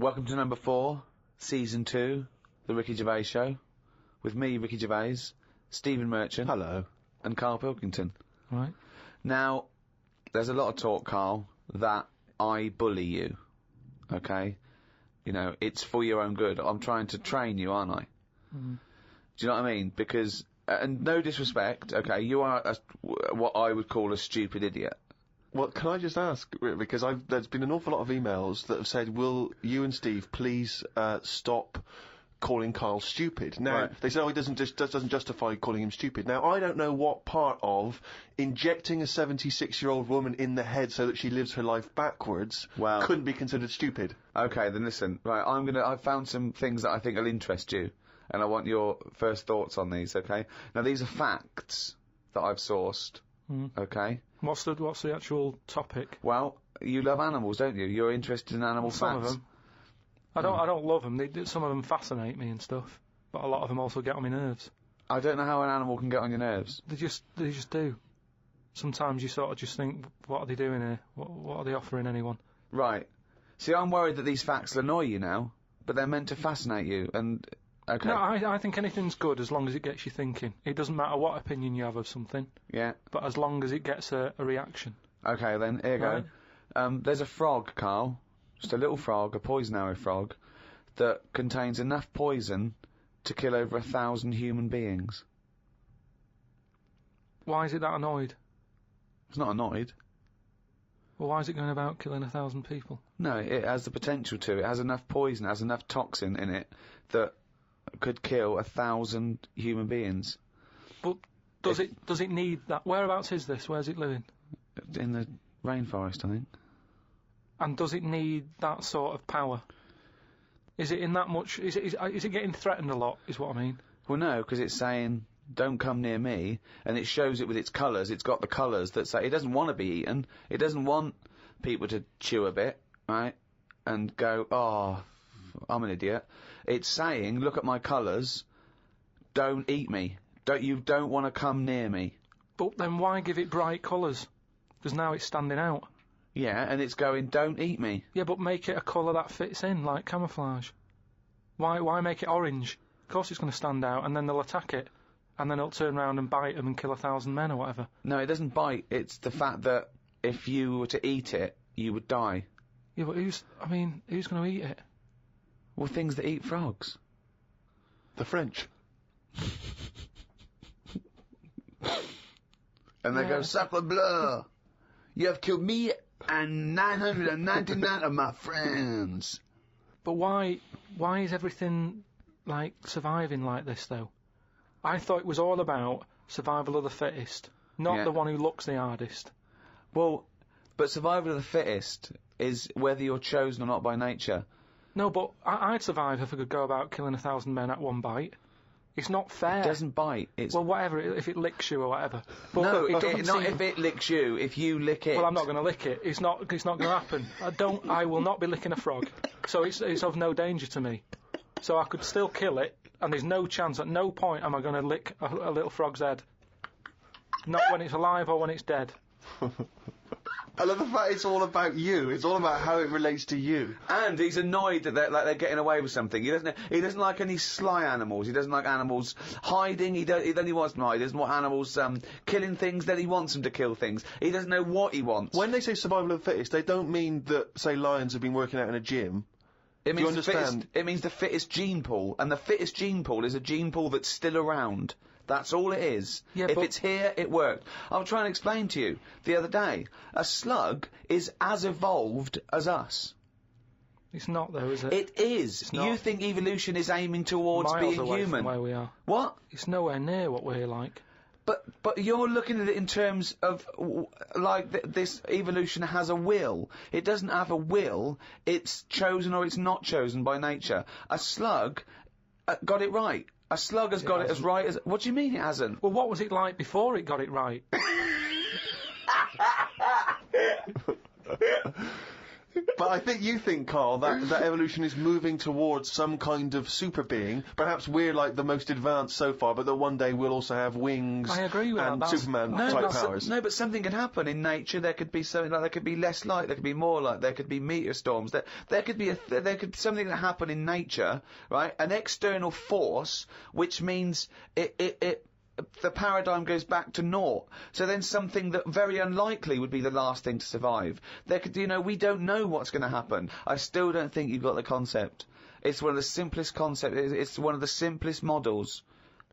Welcome to number 4, season 2, the Ricky Gervais Show, with me, Ricky Gervais, Stephen Merchant. Hello. And Carl Pilkington. Right. Now, there's a lot of talk, Carl, that I bully you. Okay? You know, it's for your own good. I'm trying to train you, aren't I? Mm. Do you know what I mean? Because, and no disrespect, okay, you are what I would call a stupid idiot. Well, can I just ask, because there's been an awful lot of emails that have said, will you and Steve please stop calling Carl stupid? Now, right. They say, he doesn't justify calling him stupid. Now, I don't know what part of injecting a 76-year-old woman in the head so that she lives her life backwards couldn't be considered stupid. Okay, then listen, right, I've found some things that I think will interest you, and I want your first thoughts on these, okay? Now, these are facts that I've sourced, okay? What's the actual topic? Well, you love animals, don't you? You're interested in animal Some facts. of them. I don't love them. Some of them fascinate me and stuff, but a lot of them also get on my nerves. I don't know how an animal can get on your nerves. They just do. Sometimes you sort of just think, what are they doing here? What are they offering anyone? Right. See, I'm worried that these facts will annoy you now, but they're meant to fascinate you, and... Okay. No, I think anything's good as long as it gets you thinking. It doesn't matter what opinion you have of something. Yeah. But as long as it gets a reaction. Okay, then, here you go. There's a frog, Carl. Just a little frog, a poison arrow frog, that contains enough poison to kill over 1,000 human beings. Why is it that annoyed? It's not annoyed. Well, why is it going about killing 1,000 people? No, it has the potential to. It has enough poison, it has enough toxin in it that could kill 1,000 human beings. But does it need that? Whereabouts is this? Where's it living? In the rainforest, I think. And does it need that sort of power? Is it in that much? Is it getting threatened a lot? Is what I mean. Well, no, because it's saying, "Don't come near me," and it shows it with its colours. It's got the colours that say it doesn't want to be eaten. It doesn't want people to chew a bit, right, and go, "Oh, I'm an idiot." It's saying, "Look at my colours. Don't eat me. You don't want to come near me." But then why give it bright colours? Because now it's standing out. Yeah, and it's going, "Don't eat me." Yeah, but make it a colour that fits in, like camouflage. Why make it orange? Of course it's going to stand out, and then they'll attack it, and then it'll turn around and bite them and kill 1,000 men or whatever. No, it doesn't bite. It's the fact that if you were to eat it, you would die. Yeah, but who's going to eat it? Well, things that eat frogs. The French. And they go, "Sacre bleu! You have killed me and 999 of my friends." But why is everything, like, surviving like this, though? I thought it was all about survival of the fittest, not the one who looks the hardest. Well, but survival of the fittest is whether you're chosen or not by nature. No, but I'd survive if I could go about killing 1,000 men at one bite. It's not fair. It doesn't bite. It's well, whatever, if it licks you or whatever. But no, not if it licks you, if you lick it. Well, I'm not going to lick it. It's not going to happen. I will not be licking a frog. So it's of no danger to me. So I could still kill it, and there's no chance, at no point am I going to lick a little frog's head. Not when it's alive or when it's dead. I love the fact it's all about you. It's all about how it relates to you. And he's annoyed that they're getting away with something. He doesn't like any sly animals. He doesn't like animals hiding. He only wants them hide. He doesn't want animals killing things. Then he wants them to kill things. He doesn't know what he wants. When they say survival of the fittest, they don't mean that, say, lions have been working out in a gym. It means it means the fittest gene pool, and the fittest gene pool is a gene pool that's still around. That's all it is. Yeah, if it's here, it worked. I'm trying to explain to you the other day. A slug is as evolved as us. It's not, though, is it? It is. You think evolution is aiming towards miles being away human? From where we are. What? It's nowhere near what we're like. But you're looking at it in terms of, this evolution has a will. It doesn't have a will. It's chosen or it's not chosen by nature. A slug got it right. A slug has got it as right as... What do you mean it hasn't? Well, what was it like before it got it right? But I think you think, Carl, that evolution is moving towards some kind of super being. Perhaps we're like the most advanced so far, but that one day we'll also have wings I agree with and that. Superman type powers. No, but something can happen in nature. There could be something like there could be less light, there could be more light, there could be meteor storms. There could be something that happen in nature, right? An external force, which means the paradigm goes back to naught. So then something that very unlikely would be the last thing to survive. We don't know what's going to happen. I still don't think you've got the concept. It's one of the simplest concepts. It's one of the simplest models.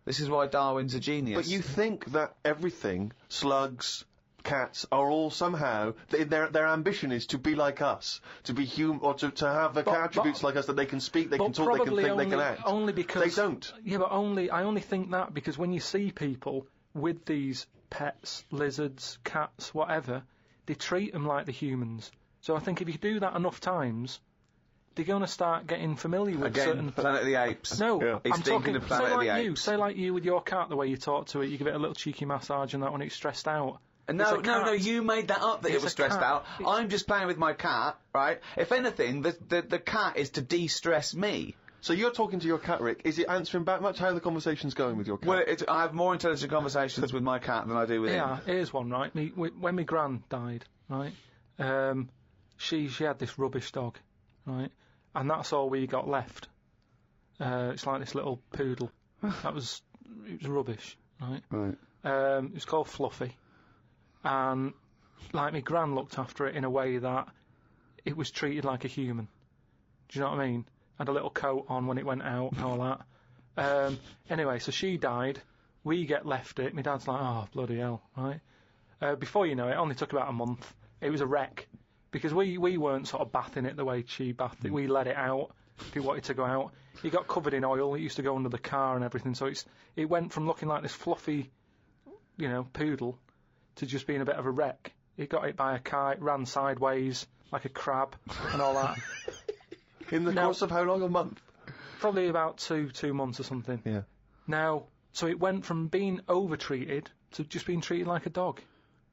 This is why Darwin's a genius. But you think that everything, slugs, cats, are all somehow, their ambition is to be like us, to be human, or to have the attributes like us, that they can speak, they can talk, they can think, they can act. Only because they don't. Yeah, but I only think that because when you see people with these pets, lizards, cats, whatever, they treat them like the humans. So I think if you do that enough times, they're going to start getting familiar with certain... Planet of the Apes. No, yeah. I'm talking... Of Planet of the Apes. Say like you with your cat, the way you talk to it, you give it a little cheeky massage and that when it's stressed out. No, you made that up that it was stressed out. I'm just playing with my cat, right? If anything, the cat is to de-stress me. So you're talking to your cat, Rick. Is it answering back much? How are the conversations going with your cat? Well, I have more intelligent conversations with my cat than I do with him. Yeah, here's one, right? When my gran died, right, she had this rubbish dog, right? And that's all we got left. It's like this little poodle. It was rubbish, right? Right. It was called Fluffy. And, like, my gran looked after it in a way that it was treated like a human. Do you know what I mean? Had a little coat on when it went out and all that. Anyway, so she died. We left it. My dad's like, oh, bloody hell, right? Before you know it only took about a month. It was a wreck. Because we weren't sort of bathing it the way she bathed it. We let it out if it wanted to go out. It got covered in oil. It used to go under the car and everything. So it went from looking like this fluffy, poodle to just being a bit of a wreck. It got hit by a car, it ran sideways like a crab and all that. In the course of how long? A month? Probably about 2 months or something. Yeah. Now, so it went from being over-treated to just being treated like a dog.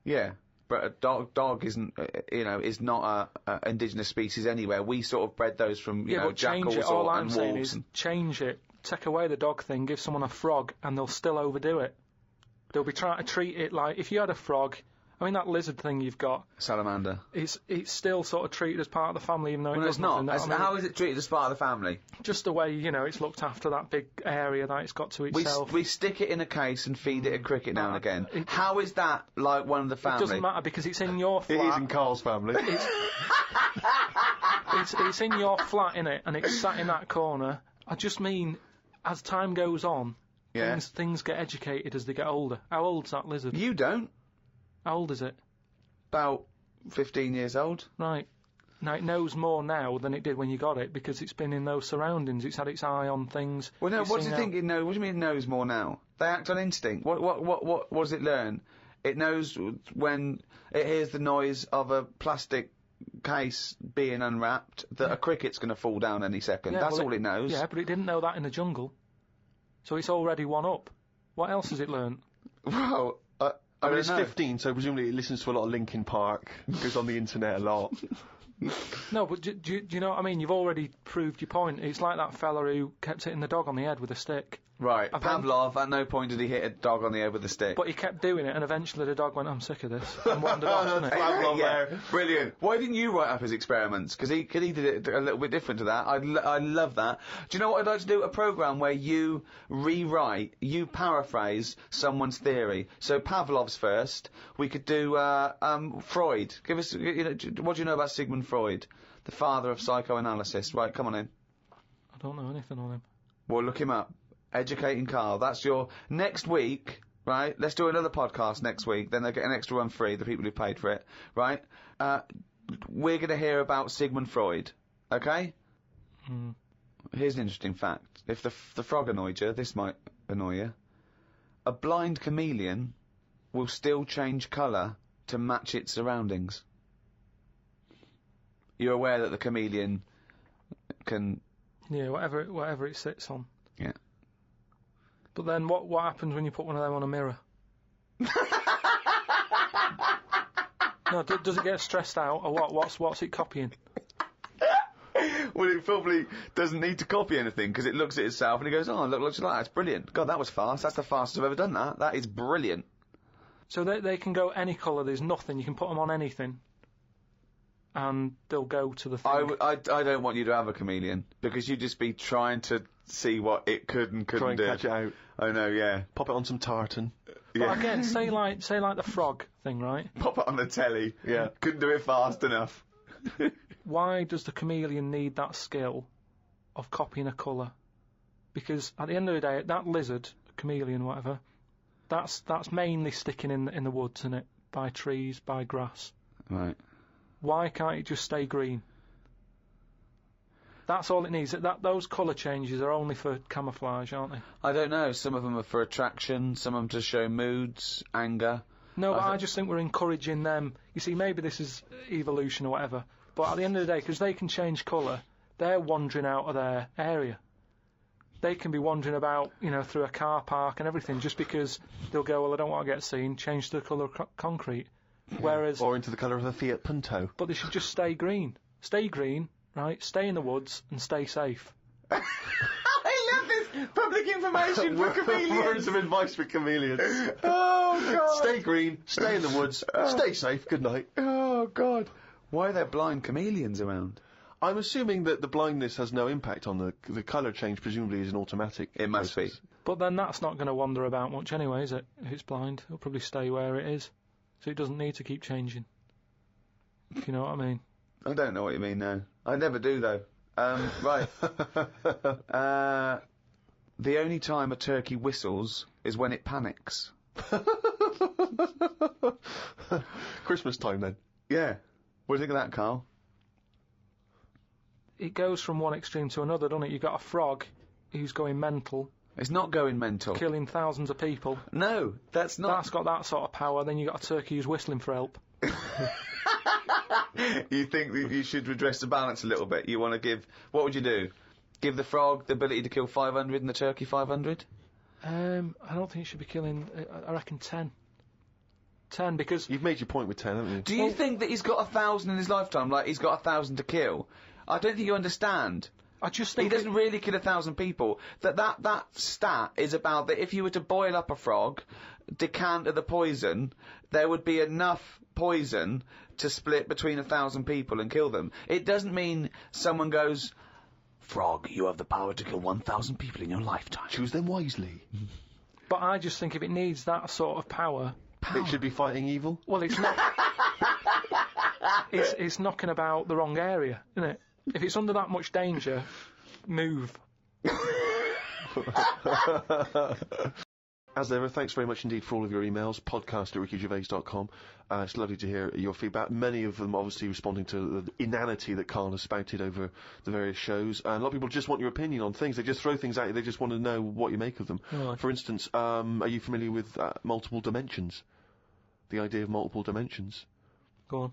Yeah, but a dog isn't, is not a indigenous species anywhere. We sort of bred those from, jackals and all I'm wolves. saying is change it. Take away the dog thing, give someone a frog, and they'll still overdo it. They'll be trying to treat it like, if you had a frog, I mean that lizard thing you've got. Salamander. It's still sort of treated as part of the family, even though it's not. How is it treated as part of the family? Just the way, it's looked after that big area that it's got to itself. We stick it in a case and feed it a cricket now and again. How is that like one of the family? It doesn't matter because it's in your flat. It is in Carl's family. It's in your flat, innit? And it's sat in that corner. I just mean, as time goes on, things get educated as they get older. How old's that lizard? You don't. How old is it? About 15 years old. Right. Now, it knows more now than it did when you got it, because it's been in those surroundings. It's had its eye on things. Well, no, what do you think it knows? What do you mean it knows more now? They act on instinct. What does it learn? It knows when it hears the noise of a plastic case being unwrapped that a cricket's going to fall down any second. That's all it knows. Yeah, but it didn't know that in the jungle. So it's already one up. What else has it learned? Well, I mean, it's 15, so presumably it listens to a lot of Linkin Park, goes on the internet a lot. No, but do you know what I mean? You've already proved your point. It's like that fella who kept hitting the dog on the head with a stick. Right, Pavlov, at no point did he hit a dog on the head with a stick. But he kept doing it, and eventually the dog went, I'm sick of this, and wandered off, didn't it? Pavlov there. Brilliant. Why didn't you write up his experiments? Because he did it a little bit different to that. I love that. Do you know what I'd like to do? A programme where you paraphrase someone's theory. So Pavlov's first. We could do Freud. Give us, what do you know about Sigmund Freud? The father of psychoanalysis. Right, come on in. I don't know anything on him. Well, look him up. Educating Carl. That's your next week, right? Let's do another podcast next week. Then they get an extra one free, the people who paid for it, right? We're going to hear about Sigmund Freud, okay? Here's an interesting fact. If the frog annoyed you, this might annoy you. A blind chameleon will still change colour to match its surroundings. You're aware that the chameleon can... Yeah, whatever it sits on. Yeah. But then what happens when you put one of them on a mirror? No, does it get stressed out, or what? What's it copying? Well, it probably doesn't need to copy anything because it looks at itself and it goes, oh, looks like that. It's brilliant. God, that was fast. That's the fastest I've ever done that. That is brilliant. So they can go any colour. There's nothing. You can put them on anything, and they'll go to the thing. I don't want you to have a chameleon because you'd just be trying to see what it could and couldn't Try and do. catch it out. I know, yeah. Pop it on some tartan. But again, say like the frog thing, right? Pop it on the telly. Yeah. Couldn't do it fast enough. Why does the chameleon need that skill of copying a colour? Because at the end of the day, that lizard, chameleon, whatever, that's mainly sticking in the woods, isn't it? By trees, by grass. Right. Why can't it just stay green? That's all it needs. Those colour changes are only for camouflage, aren't they? I don't know. Some of them are for attraction, some of them to show moods, anger. No, but I just think we're encouraging them. You see, maybe this is evolution or whatever, but at the end of the day, because they can change colour, they're wandering out of their area. They can be wandering about, through a car park and everything, just because they'll go, well, I don't want to get seen, change the colour of concrete. Whereas... Or into the colour of a Fiat Punto. But they should just stay green. Stay green, right? Stay in the woods and stay safe. I love this public information for chameleons. Words of advice for chameleons. Oh, God. Stay green, stay in the woods, stay safe, good night. Oh, God. Why are there blind chameleons around? I'm assuming that the blindness has no impact on the colour change, presumably is an automatic. It must process. be. But then that's not going to wander about much anyway, is it? If it's blind, it'll probably stay where it is. So it doesn't need to keep changing. If you know what I mean. I don't know what you mean now. I never do, though. Right. The only time a turkey whistles is when it panics. Christmas time, then. Yeah. What do you think of that, Carl? It goes from one extreme to another, doesn't it? You've got a frog who's going mental, It's not going mental. killing thousands of people. No, that's not. That's got that sort of power. Then you've got a turkey who's whistling for help. You think that you should redress the balance a little bit? You want to give... What would you do? Give the frog the ability to kill 500 and the turkey 500? I don't think it should be killing... I reckon 10. 10, because... You've made your point with 10, haven't you? Do you think that he's got 1,000 in his lifetime, like he's got 1,000 to kill? I don't think you understand. I just He think... doesn't really kill 1,000 people. That stat is about that if you were to boil up a frog, decanter the poison, there would be enough poison to split between 1,000 people and kill them. It doesn't mean someone goes, frog, you have the power to kill 1,000 people in your lifetime. Choose them wisely. But I just think if it needs that sort of power... It should be fighting evil. Well, it's not... it's knocking about the wrong area, isn't it? If it's under that much danger, move. As ever, thanks very much indeed for all of your emails. podcast@rickygervais.com. It's lovely to hear your feedback. Many of them obviously responding to the inanity that Carl has spouted over the various shows. And a lot of people just want your opinion on things. They just throw things at you. They just want to know what you make of them. Right. For instance, are you familiar with multiple dimensions? The idea of multiple dimensions. Go on.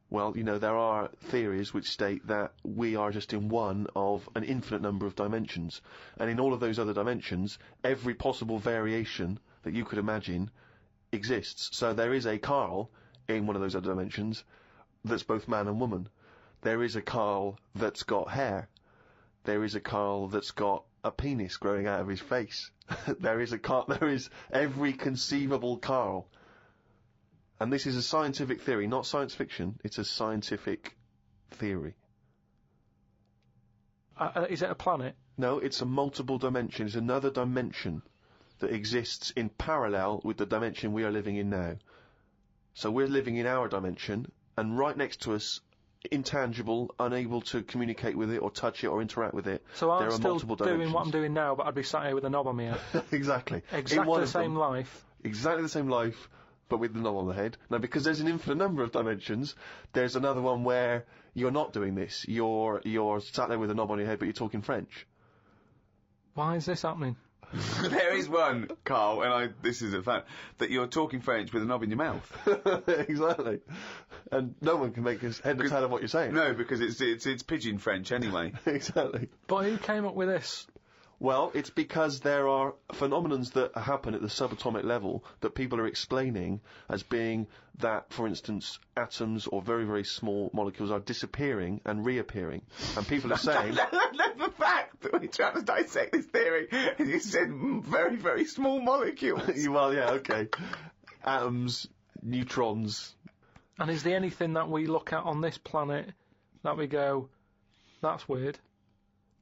Well, there are theories which state that we are just in one of an infinite number of dimensions. And in all of those other dimensions, every possible variation that you could imagine exists. So there is a Carl in one of those other dimensions that's both man and woman. There is a Carl that's got hair. There is a Carl that's got a penis growing out of his face. There is every conceivable Carl. And this is a scientific theory, not science fiction. It's a scientific theory. Is it a planet? No, it's a multiple dimension. It's another dimension that exists in parallel with the dimension we are living in now. So we're living in our dimension, and right next to us, intangible, unable to communicate with it or touch it or interact with it, So there I'm are still multiple doing dimensions. what I'm doing now, but I'd be sat here with a knob on my head. Exactly. Exactly the same life. Exactly the same life, but with the knob on the head. Now, because there's an infinite number of dimensions, there's another one where you're not doing this. You're sat there with a knob on your head, but you're talking French. Why is this happening? There is one, Carl, and this is a fact, that you're talking French with a knob in your mouth. Exactly. And no one can make his head or tail of what you're saying. No, because it's pigeon French anyway. Exactly. But who came up with this? Well, it's because there are phenomenons that happen at the subatomic level that people are explaining as being that, for instance, atoms or very, very small molecules are disappearing and reappearing. And people are saying... The fact that we try to dissect this theory, and you said very, very small molecules. Well, yeah, okay. Atoms, neutrons... And is there anything that we look at on this planet that we go, that's weird,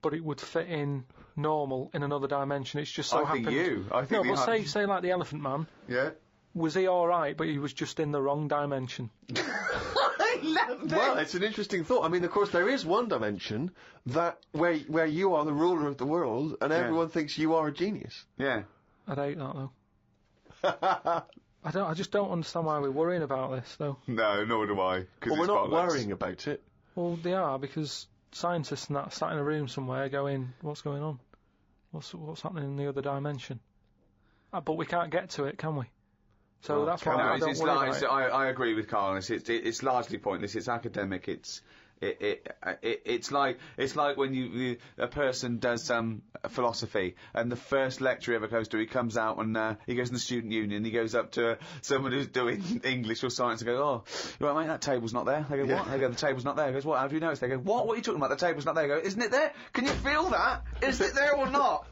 but it would fit in normal in another dimension? It's just so happened. I think no, but say like the Elephant Man. Yeah. Was he all right, but he was just in the wrong dimension? I love this. Well, it's an interesting thought. I mean, of course, there is one dimension that where you are the ruler of the world, and everyone thinks you are a genius. Yeah. I'd hate that though. I just don't understand why we're worrying about this, though. No, nor do I. Well, we're not worrying about it. Well, they are, because scientists and that sat in a room somewhere going, what's going on? What's happening in the other dimension? But we can't get to it, can we? So that's why I don't worry about it. I agree with Carl. It's largely pointless. It's academic. It's like when a person does philosophy, and the first lecture he ever goes to, he comes out and he goes in the student union, he goes up to someone who's doing English or science and goes, "Oh, you right, mate, that table's not there." They go, "What?" They go, "The table's not there." He goes, "What? How do you notice?" They go, "What? What are you talking about? The table's not there." He goes, "Isn't it there? Can you feel that? Is it there or not?"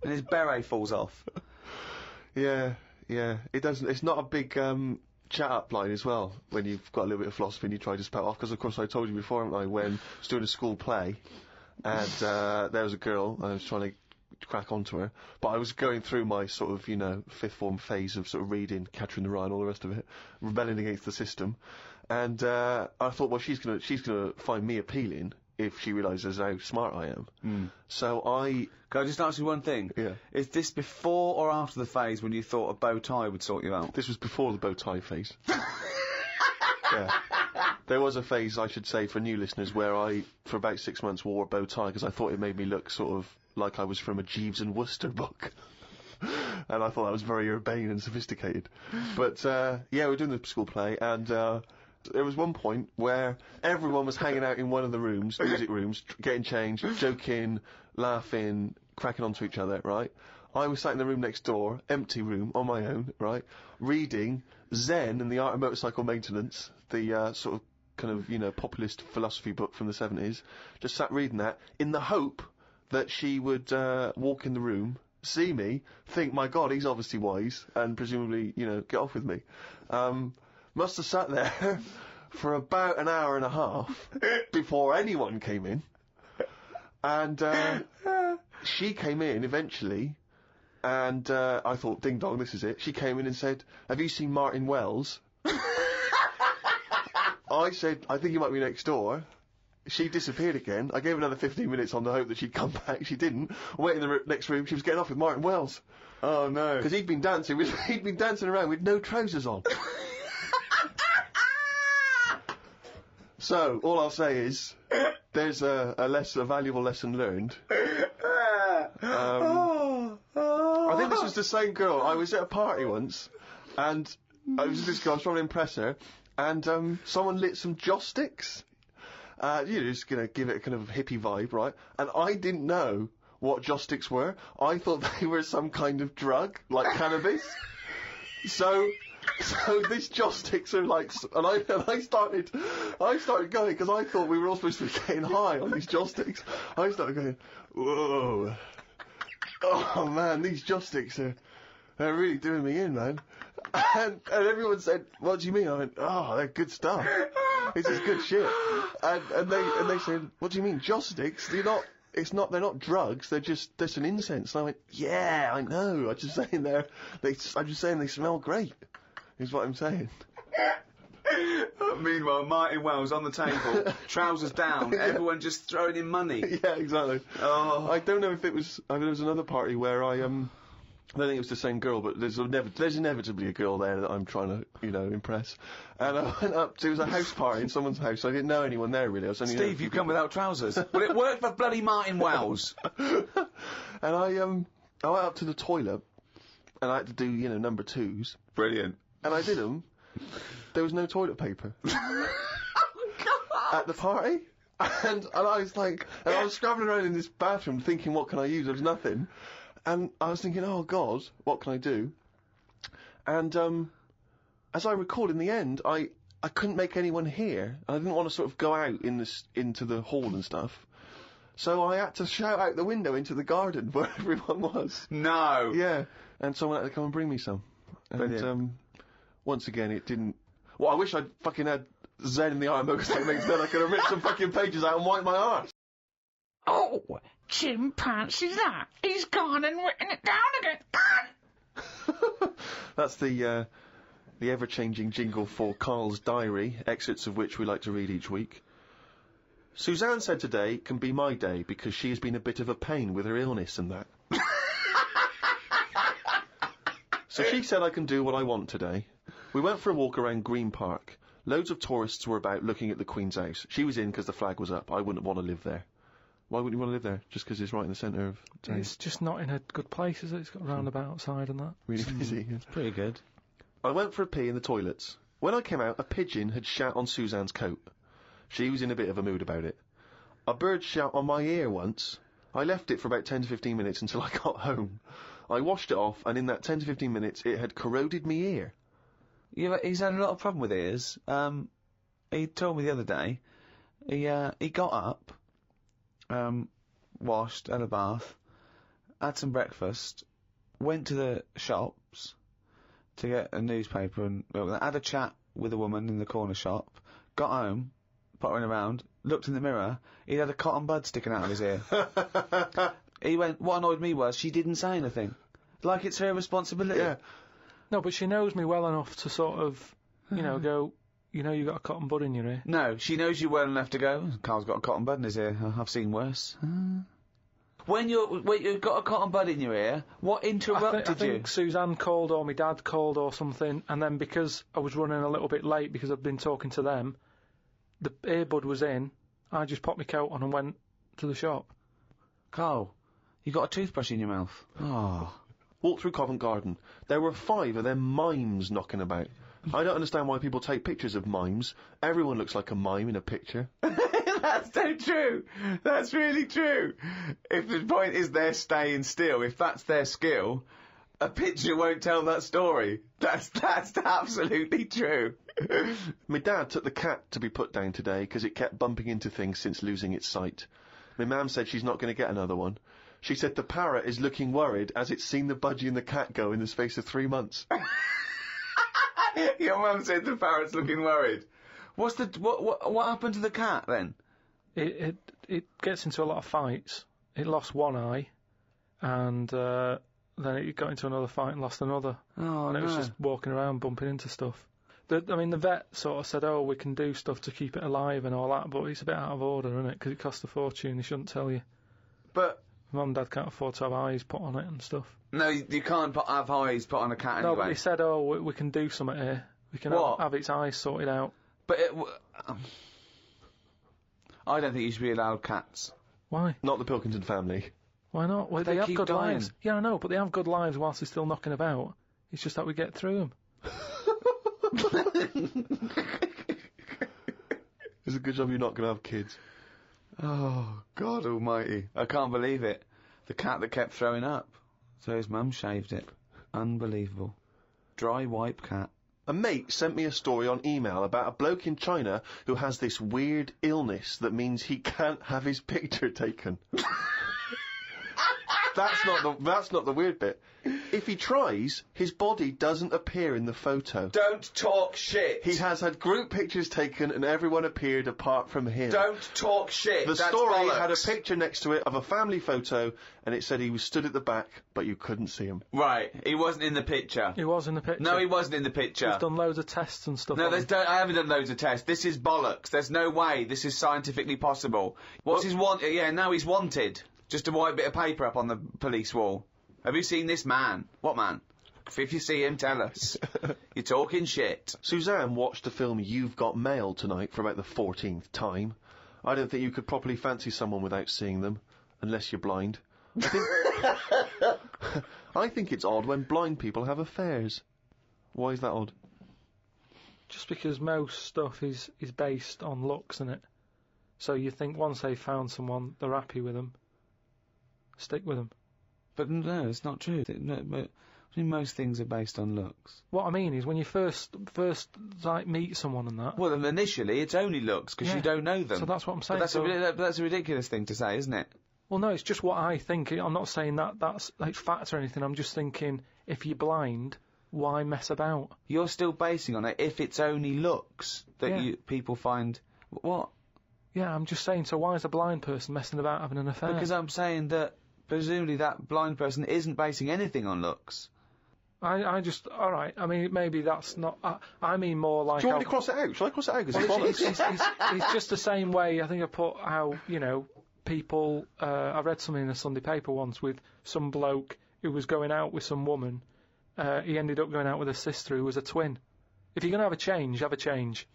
And his beret falls off. Yeah. It doesn't. It's not a big chat up line as well when you've got a little bit of philosophy and you try to spout off, because of course I told you before, haven't I, when I was doing a school play and there was a girl and I was trying to crack onto her, but I was going through my sort of, fifth form phase of sort of reading Catcher in the Rye and all the rest of it, rebelling against the system, and I thought, well, she's gonna find me appealing if she realises how smart I am. So Can I just ask you one thing? Yeah. Is this before or after the phase when you thought a bow tie would sort you out? This was before the bow tie phase. Yeah. There was a phase, I should say, for new listeners, where I, for about 6 months, wore a bow tie because I thought it made me look sort of like I was from a Jeeves and Wooster book. And I thought that was very urbane and sophisticated. But, we're doing the school play, and there was one point where everyone was hanging out in one of the rooms, music rooms, getting changed, joking, laughing, cracking onto each other, right? I was sat in the room next door, empty room, on my own, right, reading Zen and the Art of Motorcycle Maintenance, the sort of kind of, populist philosophy book from the 70s, just sat reading that, in the hope that she would walk in the room, see me, think, my God, he's obviously wise, and presumably, get off with me. Must have sat there for about an hour and a half before anyone came in. And she came in eventually, and I thought, ding dong, this is it. She came in and said, "Have you seen Martin Wells?" I said, "I think he might be next door." She disappeared again. I gave her another 15 minutes on the hope that she'd come back. She didn't. Went in the next room. She was getting off with Martin Wells. Oh no! Because he'd been dancing around with no trousers on. So, all I'll say is, there's a valuable lesson learned. I think this was the same girl. I was at a party once, and I was with this girl, I was trying to impress her, and someone lit some joss sticks. Just gonna give it a kind of hippie vibe, right? And I didn't know what joss sticks were. I thought they were some kind of drug, like cannabis. So these joss sticks are like, and I started going, because I thought we were all supposed to be getting high on these joss sticks. I started going, whoa, oh man, these joss sticks they're really doing me in, man. And everyone said, "What do you mean?" I went, "Oh, they're good stuff. This is good shit." And they said, "What do you mean, joss sticks? They're not drugs. They're just an incense." And I went, "Yeah, I know. I'm just saying they smell great." Is what I'm saying. Meanwhile, Martin Wells on the table, trousers down, everyone just throwing in money. Yeah, exactly. Oh. I don't know if it was. There was another party where I don't think it was the same girl, but there's inevitably a girl there that I'm trying to, impress. And I went up. It was a house party in someone's house. I didn't know anyone there really. I was only Steve, you come without trousers. Well, it worked for bloody Martin Wells. And I went up to the toilet, and I had to do number twos. Brilliant. And I did them. There was no toilet paper. Oh, God. At the party. And I was like, and I was scrabbling around in this bathroom thinking, what can I use? There was nothing. And I was thinking, oh God, what can I do? And, as I recall, in the end, I couldn't make anyone hear. I didn't want to sort of go out into the hall and stuff. So I had to shout out the window into the garden where everyone was. No! Yeah. And someone had to come and bring me some. And, once again, it didn't... Well, I wish I'd fucking had Zen in the Ironmonger techniques, then I could have ripped some fucking pages out and wiped my arse. Oh, Jim fancies that. He's gone and written it down again. That's the ever-changing jingle for Carl's diary, excerpts of which we like to read each week. Suzanne said today can be my day because she has been a bit of a pain with her illness and that. So she said I can do what I want today. We went for a walk around Green Park. Loads of tourists were about looking at the Queen's house. She was in because the flag was up. I wouldn't want to live there. Why wouldn't you want to live there? Just because it's right in the centre of town? It's just not in a good place, is it? It's got a roundabout outside and that. Really busy. It's pretty good. I went for a pee in the toilets. When I came out, a pigeon had shat on Suzanne's coat. She was in a bit of a mood about it. A bird shat on my ear once. I left it for about 10 to 15 minutes until I got home. I washed it off, and in that 10 to 15 minutes, it had corroded me ear. Yeah, he's had a lot of problem with ears. He told me the other day, he got up, washed, had a bath, had some breakfast, went to the shops to get a newspaper and had a chat with a woman in the corner shop, got home, pottering around, looked in the mirror, he had a cotton bud sticking out of his ear. He went, what annoyed me was she didn't say anything. Like it's her responsibility. Yeah. No, but she knows me well enough to sort of, you know, go, you know you got a cotton bud in your ear. No, she knows you well enough to go, Carl's got a cotton bud in his ear. I've seen worse. When you've got a cotton bud in your ear, what interrupted I think Suzanne called or my dad called or something, and then because I was running a little bit late because I'd been talking to them, the earbud was in, I just popped my coat on and went to the shop. Carl, you got a toothbrush in your mouth. Oh. Walked through Covent Garden. There were 5 of them mimes knocking about. I don't understand why people take pictures of mimes. Everyone looks like a mime in a picture. That's so true. That's really true. If the point is they're staying still, if that's their skill, a picture won't tell that story. That's absolutely true. My dad took the cat to be put down today because it kept bumping into things since losing its sight. My mum said she's not going to get another one. She said the parrot is looking worried as it's seen the budgie and the cat go in the space of 3 months. Your mum said the parrot's looking worried. What happened to the cat then? It gets into a lot of fights. It lost one eye, and then it got into another fight and lost another. Oh, and it was just walking around bumping into stuff. The vet sort of said, oh, we can do stuff to keep it alive and all that, but it's a bit out of order, isn't it? Because it costs a fortune, they shouldn't tell you. But Mum and Dad can't afford to have eyes put on it and stuff. No, you can't have eyes put on a cat anyway. No, but they said, oh, we can do something here. We can have its eyes sorted out. But I don't think you should be allowed cats. Why? Not the Pilkington family. Why not? Well, they have good dying. lives. Yeah, I know, but they have good lives whilst they're still knocking about. It's just that we get through them. It's a good job you're not going to have kids. Oh, God almighty. I can't believe it. The cat that kept throwing up. So his mum shaved it. Unbelievable. Dry wipe cat. A mate sent me a story on email about a bloke in China who has this weird illness that means he can't have his picture taken. That's not the weird bit. If he tries, his body doesn't appear in the photo. Don't talk shit. He has had group pictures taken and everyone appeared apart from him. Don't talk shit. The That's story bollocks. had a picture next to it of a family photo and it said he was stood at the back, but you couldn't see him. Right, he wasn't in the picture. He was in the picture. No, he wasn't in the picture. We've done loads of tests and stuff. No, I haven't done loads of tests. This is bollocks. There's no way this is scientifically possible. What's his wanted? Yeah, now he's wanted. Just a white bit of paper up on the police wall. Have you seen this man? What man? If you see him, tell us. You're talking shit. Suzanne watched the film You've Got Mail tonight for about the 14th time. I don't think you could properly fancy someone without seeing them, unless you're blind. I think it's odd when blind people have affairs. Why is that odd? Just because most stuff is based on looks, isn't it? So you think once they've found someone, they're happy with them, stick with them. But no, it's not true. I mean, most things are based on looks. What I mean is when you first like meet someone and that. Well, initially it's only looks because you don't know them. So that's what I'm saying. But that's a ridiculous thing to say, isn't it? Well, no, it's just what I think. I'm not saying that's like fact or anything. I'm just thinking if you're blind, why mess about? You're still basing on it if it's only looks that people find. What? Yeah, I'm just saying. So why is a blind person messing about having an affair? Because I'm saying that presumably that blind person isn't basing anything on looks. I just, alright, I mean, maybe that's not, I mean more like... Do you want me to cross it out? Shall I cross it out? Because it's just the same way, I think I put how, you know, people, I read something in a Sunday paper once with some bloke who was going out with some woman, he ended up going out with a sister who was a twin. If you're going to have a change, have a change.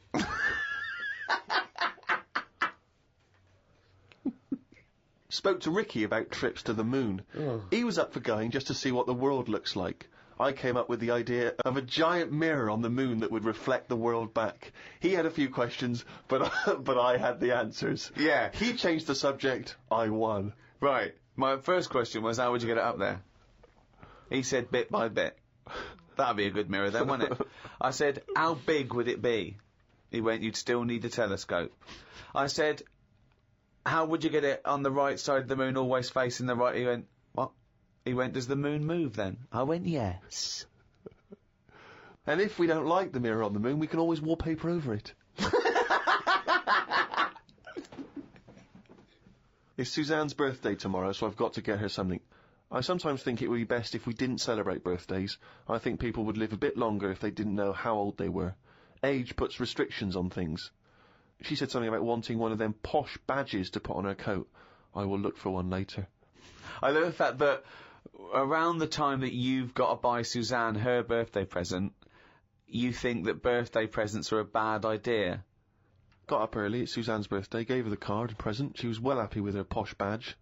Spoke to Ricky about trips to the moon. Oh. He was up for going just to see what the world looks like. I came up with the idea of a giant mirror on the moon that would reflect the world back. He had a few questions, but I had the answers. Yeah. He changed the subject. I won. Right. My first question was, how would you get it up there? He said bit by bit. That'd be a good mirror then, wouldn't it? I said, how big would it be? He went, you'd still need a telescope. I said, how would you get it on the right side of the moon, always facing the right? He went, what? He went, does the moon move then? I went, yes. And if we don't like the mirror on the moon, we can always wallpaper over it. It's Suzanne's birthday tomorrow, so I've got to get her something. I sometimes think it would be best if we didn't celebrate birthdays. I think people would live a bit longer if they didn't know how old they were. Age puts restrictions on things. She said something about wanting one of them posh badges to put on her coat. I will look for one later. I love the fact that around the time that you've got to buy Suzanne her birthday present, you think that birthday presents are a bad idea. Got up early, it's Suzanne's birthday, gave her the card and present. She was well happy with her posh badge.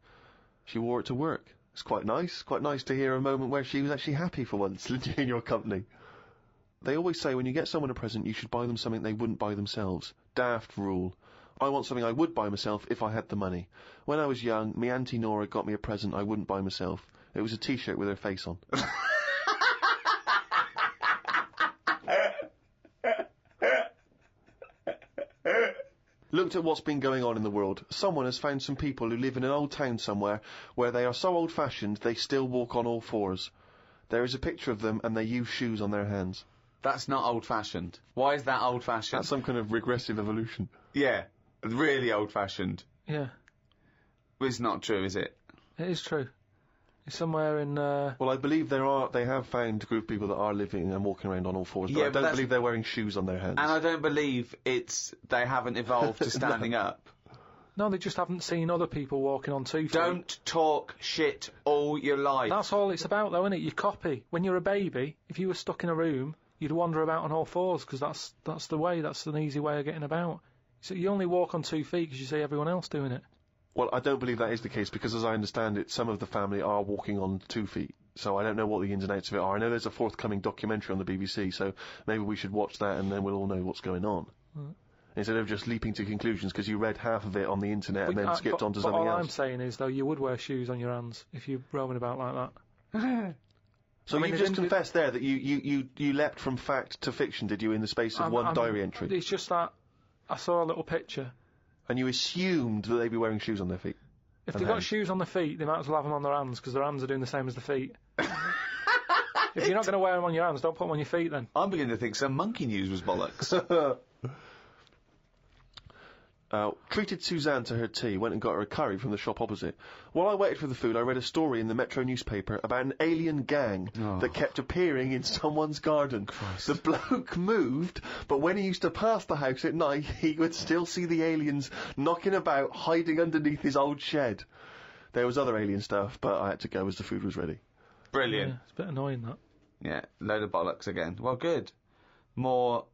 She wore it to work. It's quite nice to hear a moment where she was actually happy for once in your company. They always say when you get someone a present, you should buy them something they wouldn't buy themselves. Daft rule. I want something I would buy myself if I had the money. When I was young, me Auntie Nora got me a present I wouldn't buy myself. It was a T-shirt with her face on. Looked at what's been going on in the world. Someone has found some people who live in an old town somewhere where they are so old-fashioned they still walk on all fours. There is a picture of them and they use shoes on their hands. That's not old-fashioned. Why is that old-fashioned? That's some kind of regressive evolution. Yeah, really old-fashioned. Yeah. It's not true, is it? It is true. It's somewhere in, Well, I believe they have found a group of people that are living and walking around on all fours, but I don't believe they're wearing shoes on their hands. And I don't believe they haven't evolved to standing up. No, they just haven't seen other people walking on 2 feet. Don't talk shit all your life. That's all it's about, though, isn't it? You copy. When you're a baby, if you were stuck in a room, you'd wander about on all fours, because that's the way, that's an easy way of getting about. So you only walk on 2 feet because you see everyone else doing it. Well, I don't believe that is the case, because as I understand it, some of the family are walking on 2 feet. So I don't know what the ins and outs of it are. I know there's a forthcoming documentary on the BBC, so maybe we should watch that and then we'll all know what's going on. Right. Instead of just leaping to conclusions because you read half of it on the internet and then skipped on to something all else. I'm saying is, though, you would wear shoes on your hands if you're roaming about like that. So you just confessed there that you leapt from fact to fiction, did you, in the space of one diary entry? It's just that I saw a little picture. And you assumed that they'd be wearing shoes on their feet? If they've got shoes on their feet, they might as well have them on their hands, because their hands are doing the same as the feet. If you're not going to wear them on your hands, don't put them on your feet then. I'm beginning to think some monkey news was bollocks. Treated Suzanne to her tea, went and got her a curry from the shop opposite. While I waited for the food, I read a story in the Metro newspaper about an alien gang that kept appearing in someone's garden. Christ. The bloke moved, but when he used to pass the house at night, he would still see the aliens knocking about, hiding underneath his old shed. There was other alien stuff, but I had to go as the food was ready. Brilliant. Yeah, it's a bit annoying, that. Yeah, load of bollocks again. Well, good. More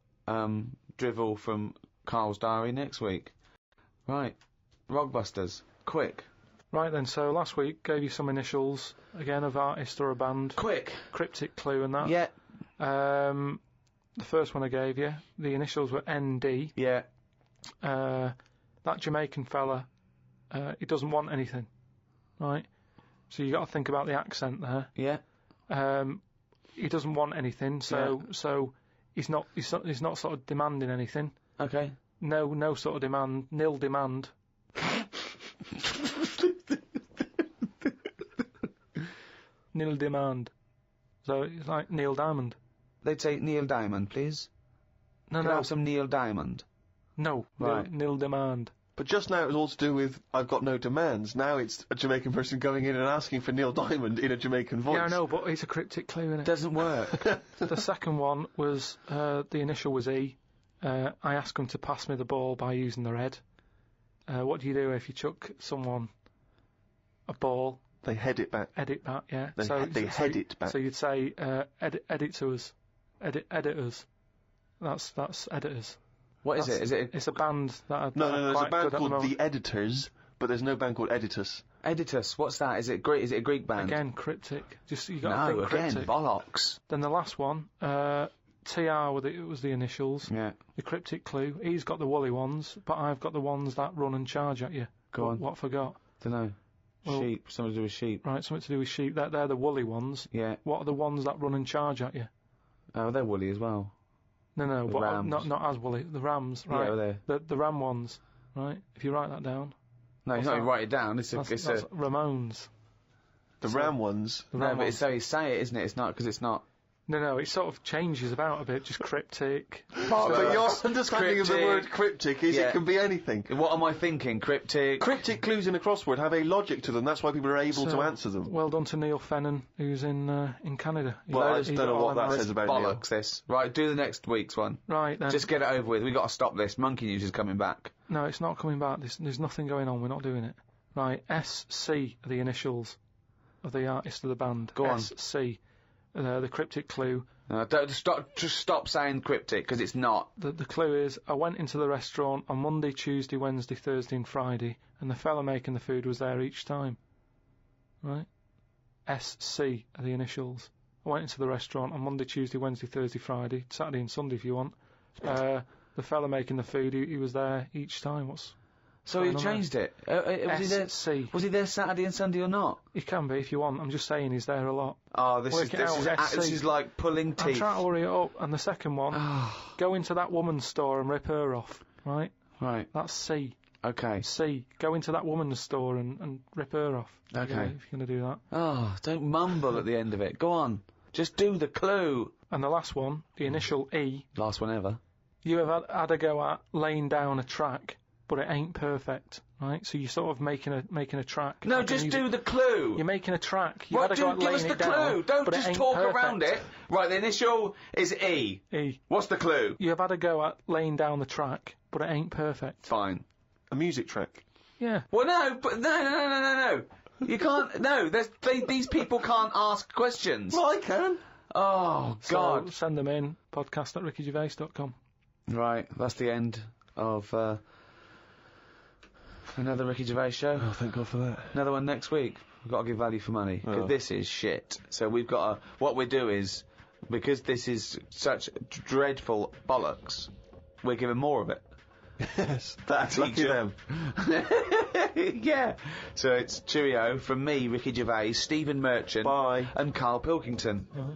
drivel from Carl's diary next week. Right, Rockbusters, quick. Right then, so last week gave you some initials, again, of artist or a band. Quick. Cryptic clue and that. Yeah. The first one I gave you, the initials were ND. Yeah. That that Jamaican fella, he doesn't want anything, right? So you got to think about the accent there. Yeah. He doesn't want anything, so he's not sort of demanding anything. Okay. No sort of demand, nil demand. Nil demand. So it's like Neil Diamond. They'd say Neil Diamond, please. No, Can I have some Neil Diamond? No, Right. nil demand. But just now it was all to do with I've got no demands. Now it's a Jamaican person going in and asking for Neil Diamond in a Jamaican voice. Yeah, I know, but it's a cryptic clue, innit? Doesn't work. The second one was, the initial was E. I asked him to pass me the ball by using the red. What do you do if you chuck someone a ball? They head it back. Edit that, yeah. They head it back. So you'd say, edit to us. Editors. That's editors. What is it? Is it It's a band that are No, there's a quite band good at the called moment. The Editors, but there's no band called Editus. Editus? What's that? Is it Greek? Is it a Greek band? Again, cryptic. Just you got to No, think again, cryptic. bollocks. Then the last one, TR was the initials. Yeah. The cryptic clue. He's got the woolly ones, but I've got the ones that run and charge at you. Go on. What forgot? Dunno. Well- Sheep. Something to do with sheep. Right, something to do with sheep. They're the woolly ones. Yeah. What are the ones that run and charge at you? Oh, they're woolly as well. No, The but rams. not as woolly. The rams, right? Yeah, they're... The ram ones, right? If you write that down, No, What's he's not that? even write it down. It's a... that's It's a... Ramones. The Ram ones. The No, ram but ones. it's how you say it, isn't it? It's not, because it's not... No, it sort of changes about a bit, just cryptic. But your understanding of the Cryptic. word cryptic is Yeah. it can be anything. What am I thinking? Cryptic... Cryptic clues in a crossword have a logic to them. That's why people are able to answer them. Well done to Neil Fennon, who's in Canada. Well, I He's don't know got what all that them says about Bollocks, this. Right, do the next week's one. Right then. Just get it over with. We've got to stop this. Monkey News is coming back. No, it's not coming back. There's nothing going on. We're not doing it. Right, SC are the initials of the artist of the band. Go on. SC. The cryptic clue. Just stop saying cryptic, because it's not. The clue is, I went into the restaurant on Monday, Tuesday, Wednesday, Thursday and Friday, and the fella making the food was there each time. Right? SC are the initials. I went into the restaurant on Monday, Tuesday, Wednesday, Thursday, Friday, Saturday and Sunday if you want. The fella making the food, he was there each time. So you changed it. SC. Was he there Saturday and Sunday or not? He can be if you want. I'm just saying he's there a lot. Oh, Work it out, this SC. is like pulling I'm teeth. trying to hurry it up. And the second one, go into that woman's store and rip her off. Right? Right. That's C. Okay. C. Go into that woman's store and rip her off. Okay. Yeah, if you're going to do that. Oh, don't mumble at the end of it. Go on. Just do the clue. And the last one, the initial E. Last one ever. You have had a go at laying down a track, but it ain't perfect. Right? So you're sort of making a track. No, like a just music- do the clue. You're making a track. You What, had a go at give us laying the it down, clue. Don't but it just ain't talk perfect. around it. Right, the initial is E. E. What's the clue? You have had a go at laying down the track, but it ain't perfect. Fine. A music track. Yeah. Well, no, but no. You can't. No, these people can't ask questions. Well, I can. Oh, God. So send them in. podcast@rickygervais.com. Right, that's the end of another Ricky Gervais show. Oh, thank God for that. Another one next week. We've got to give value for money, because Oh. this is shit. So we've got to... What we do is, because this is such dreadful bollocks, we're giving more of it. Yes, that's lucky Teacher. them. Yeah. So it's cheerio from me, Ricky Gervais, Stephen Merchant, Bye. and Carl Pilkington. Right.